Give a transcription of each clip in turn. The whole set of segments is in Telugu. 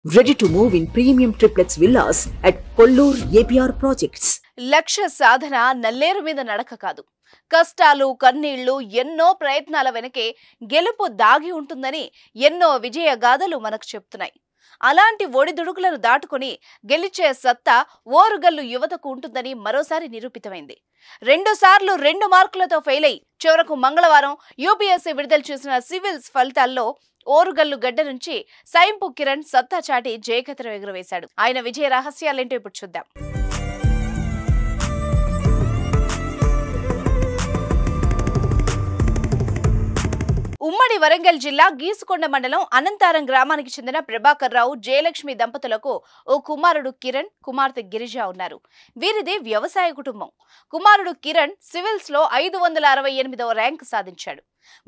Ready to move in premium triplex villas at Kollur APR projects. లక్ష్య సాధన నల్లేరు మీద నడక కాదు. కష్టాలు కన్నీళ్లు ఎన్నో ప్రయత్నాల వెనకే గెలుపు దాగి ఉంటుందని ఎన్నో విజయ గాథలు మనకు చెప్తున్నాయి. అలాంటి ఒడిదుడుకులను దాటుకొని గెలిచే సత్తా ఓరుగల్లు యువతకు ఉంటుందని మరోసారి నిరూపితమైంది. 2 సార్లు 2 మార్కులతో ఫెయిల్ అయి చివరకు మంగళవారం యూపీఎస్సీ విడుదల చేసిన సివిల్స్ ఫలితాల్లో ఓరుగల్లు గడ్డ నుంచి సైంపు కిరణ్ సత్తా చాటి జయకేతనం ఎగురవేశాడు. ఆయన విజయ రహస్యాలేంటో ఇప్పుడు చూద్దాం. ఉమ్మడి వరంగల్ జిల్లా గీసుకొండ మండలం అనంతారం గ్రామానికి చెందిన ప్రభాకర్ రావు జయలక్ష్మి దంపతులకు ఓ కుమారుడు కిరణ్, కుమార్తె గిరిజ ఉన్నారు. వీరిది వ్యవసాయ కుటుంబం. కుమారుడు కిరణ్ సివిల్స్ లో 568వ ర్యాంకు సాధించాడు.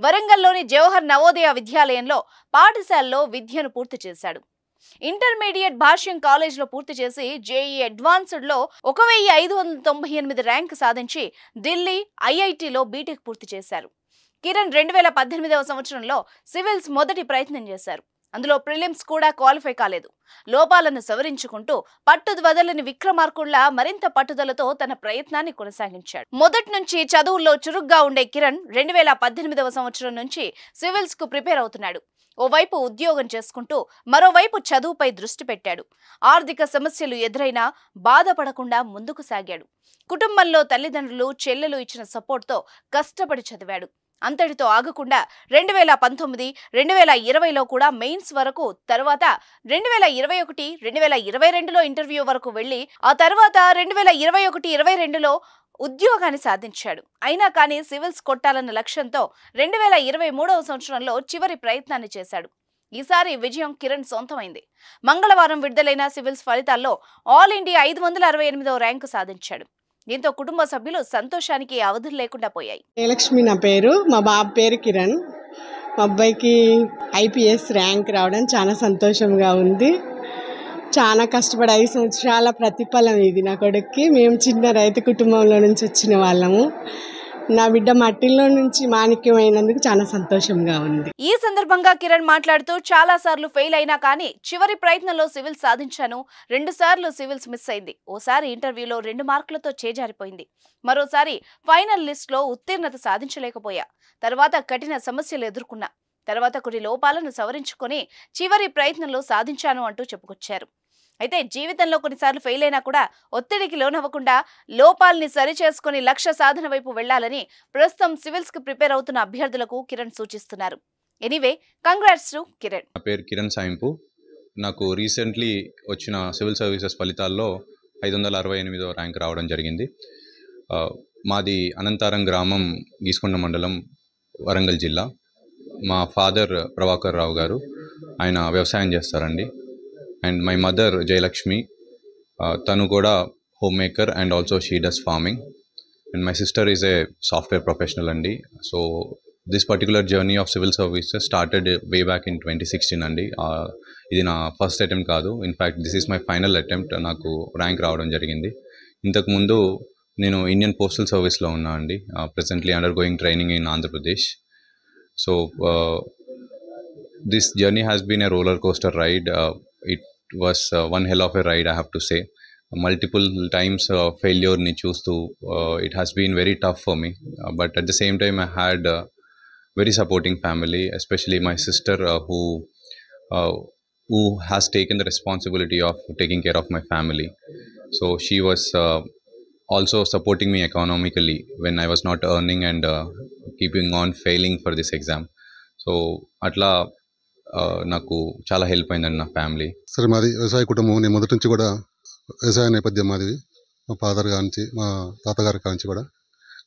వరంగల్లోని జవహర్ నవోదయ విద్యాలయంలో పాఠశాలలో విద్యను పూర్తి చేశాడు. ఇంటర్మీడియట్ భాష్యం కాలేజీలో పూర్తి చేసి జేఈ అడ్వాన్స్డ్ లో 1598 ర్యాంకు సాధించి ఢిల్లీ ఐఐటిలో బీటెక్ పూర్తి చేశారు. కిరణ్ 2018వ సంవత్సరంలో సివిల్స్ మొదటి ప్రయత్నం చేశారు. అందులో ప్రిలిమ్స్ కూడా క్వాలిఫై కాలేదు. లోపాలను సవరించుకుంటూ పట్టుదల వదలని విక్రమార్కుల్లా మరింత పట్టుదలతో తన ప్రయత్నాన్ని కొనసాగించాడు. మొదటి నుంచి చదువుల్లో చురుగ్గా ఉండే కిరణ్ 2018వ సంవత్సరం నుంచి సివిల్స్ కు ప్రిపేర్ అవుతున్నాడు. ఓవైపు ఉద్యోగం చేసుకుంటూ మరోవైపు చదువుపై దృష్టి పెట్టాడు. ఆర్థిక సమస్యలు ఎదురైనా బాధపడకుండా ముందుకు సాగాడు. కుటుంబంలో తల్లిదండ్రులు, చెల్లెలు ఇచ్చిన సపోర్ట్తో కష్టపడి చదివాడు. అంతటితో ఆగకుండా 2019, 2020లో కూడా మెయిన్స్ వరకు, తర్వాత 2021, 2022లో ఇంటర్వ్యూ వరకు వెళ్లి ఆ తర్వాత 2021-22లో ఉద్యోగాన్ని సాధించాడు. అయినా కానీ సివిల్స్ కొట్టాలన్న లక్ష్యంతో 2023వ సంవత్సరంలో చివరి ప్రయత్నాన్ని చేశాడు. ఈసారి విజయం కిరణ్ సొంతమైంది. మంగళవారం విడుదలైన సివిల్స్ ఫలితాల్లో ఆల్ ఇండియా 568వ ర్యాంకు సాధించాడు. దీంతో కుటుంబ సభ్యులు సంతోషానికి అవధులు లేకుండా పోయాయి. జయలక్ష్మి నా పేరు, మా బాబు పేరు కిరణ్. మా అబ్బాయికి ఐపీఎస్ ర్యాంక్ రావడం చాలా సంతోషంగా ఉంది. చాలా కష్టపడి 5 సంవత్సరాల ప్రతిఫలం ఇది నా కొడుక్కి. మేము చిన్న రైతు కుటుంబంలో నుంచి వచ్చిన వాళ్ళము. నా బిడ్డ మట్టిలో నుంచి మాణిక్యమైనందుకు చాలా సంతోషంగా ఉంది. ఈ సందర్భంగా కిరణ్ మాట్లాడుతూ చాలా సార్లు ఫెయిల్ అయినా కానీ చివరి ప్రయత్నంలో సివిల్స్ సాధించాను. 2 సార్లు సివిల్స్ మిస్ అయింది. ఓసారి ఇంటర్వ్యూలో 2 మార్కులతో చేజారిపోయింది. మరోసారి ఫైనల్ లిస్ట్ లో ఉత్తీర్ణత సాధించలేకపోయా. తర్వాత కఠిన సమస్యలు ఎదుర్కొన్నా. తర్వాత కొన్ని లోపాలను సవరించుకొని చివరి ప్రయత్నంలో సాధించాను అంటూ చెప్పుకొచ్చారు. అయితే జీవితంలో కొన్నిసార్లు ఫెయిల్ అయినా కూడా ఒత్తిడికి లోనవ్వకుండా లోపాలని సరిచేసుకుని లక్ష్య సాధన వైపు వెళ్లాలని ప్రస్తుతం సివిల్స్ కి ప్రిపేర్ అవుతున్న అభ్యర్థులకు కిరణ్ సూచిస్తున్నారు. Anyway, congrats to Kiran. నా పేరు కిరణ్ సాయింపు. నాకు రీసెంట్లీ వచ్చిన సివిల్ సర్వీసెస్ ఫలితాల్లో 568వ ర్యాంక్ రావడం జరిగింది. మాది అనంతారం గ్రామం, గీసుకొండ మండలం, వరంగల్ జిల్లా. మా ఫాదర్ ప్రభాకర్ రావు గారు, ఆయన వ్యవసాయం చేస్తారండి. అండ్ మై మదర్ జయలక్ష్మి, తను కూడా home maker and also she does farming. And my sister is a software professional అండి. So this particular journey of civil services started way back in 2016 అండి. ఇది నా ఫస్ట్ అటెంప్ట్ కాదు. In fact this is my final attempt. నాకు ర్యాంక్ రావడం జరిగింది. ఇంతకుముందు నేను ఇండియన్ పోస్టల్ సర్వీస్లో ఉన్నా అండి. Presently undergoing training in Andhra Pradesh. So this journey has been a roller coaster ride. It was one hell of a ride, I have to say. Multiple times failure ni choostu, it has been very tough for me, but at the same time I had a very supporting family, especially my sister, who has taken the responsibility of taking care of my family. So she was also supporting me economically when I was not earning and keeping on failing for this exam. So atla నాకు చాలా హెల్ప్ అయిందండి నా ఫ్యామిలీ. సరే, మాది వ్యవసాయ కుటుంబం. నేను మొదటి నుంచి కూడా వ్యవసాయ నేపథ్యం మాది. మా ఫాదర్ కానించి, మా తాతగారి కానించి కూడా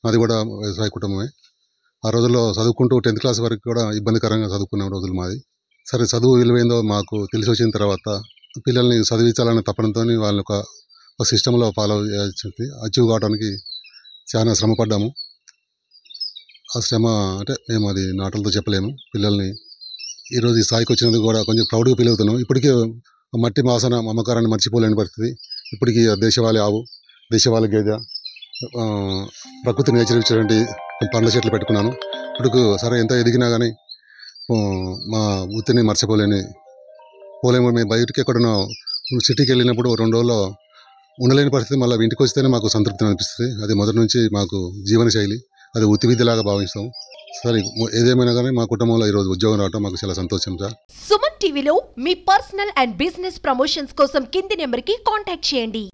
మాది కూడా వ్యవసాయ కుటుంబమే. ఆ రోజుల్లో చదువుకుంటూ 10th క్లాస్ వరకు కూడా ఇబ్బందికరంగా చదువుకునే రోజులు మాది. సరే, చదువు విలువైందో మాకు తెలిసి వచ్చిన తర్వాత పిల్లల్ని చదివించాలనే తప్పడంతో వాళ్ళని ఒక సిస్టంలో ఫాలో చేయాల్సి అచీవ్ కావడానికి చాలా శ్రమ పడ్డాము. ఆ శ్రమ అంటే మేము అది నాటలతో చెప్పలేము. పిల్లల్ని ఈరోజు ఈ స్థాయికి వచ్చినందుకు కూడా కొంచెం ప్రౌడ్గా ఫీల్ అవుతున్నాం. ఇప్పటికీ మట్టి వాసన, మమకారాన్ని మర్చిపోలేని పరిస్థితి. ఇప్పటికీ దేశవాళీ ఆవు, దేశవాళీ గేదె, ప్రకృతి నేచర్ ఇచ్చినటువంటి పండ్ల చెట్లు పెట్టుకున్నాను. ఇప్పుడు సరే, ఎంత ఎదిగినా కానీ మా వృత్తిని మర్చిపోలేని పోలేము. మేము బయటికి ఎక్కడన్నా సిటీకి వెళ్ళినప్పుడు 2 రోజుల్లో ఉండలేని పరిస్థితి. మళ్ళీ ఇంటికి వస్తేనే మాకు సంతృప్తి అనిపిస్తుంది. అది మొదటి నుంచి మాకు జీవన శైలి, అది వృత్తి విద్యలాగా భావిస్తాం. సరే ఏదేమైనా కానీ మా కుటుంబంలో ఈరోజు ఉద్యోగం రావడం మాకు చాలా సంతోషం సార్. సుమన్ టీవీలో మీ పర్సనల్ అండ్ బిజినెస్ ప్రమోషన్స్ కోసం కింది నెంబర్కి కాంటాక్ట్ చేయండి.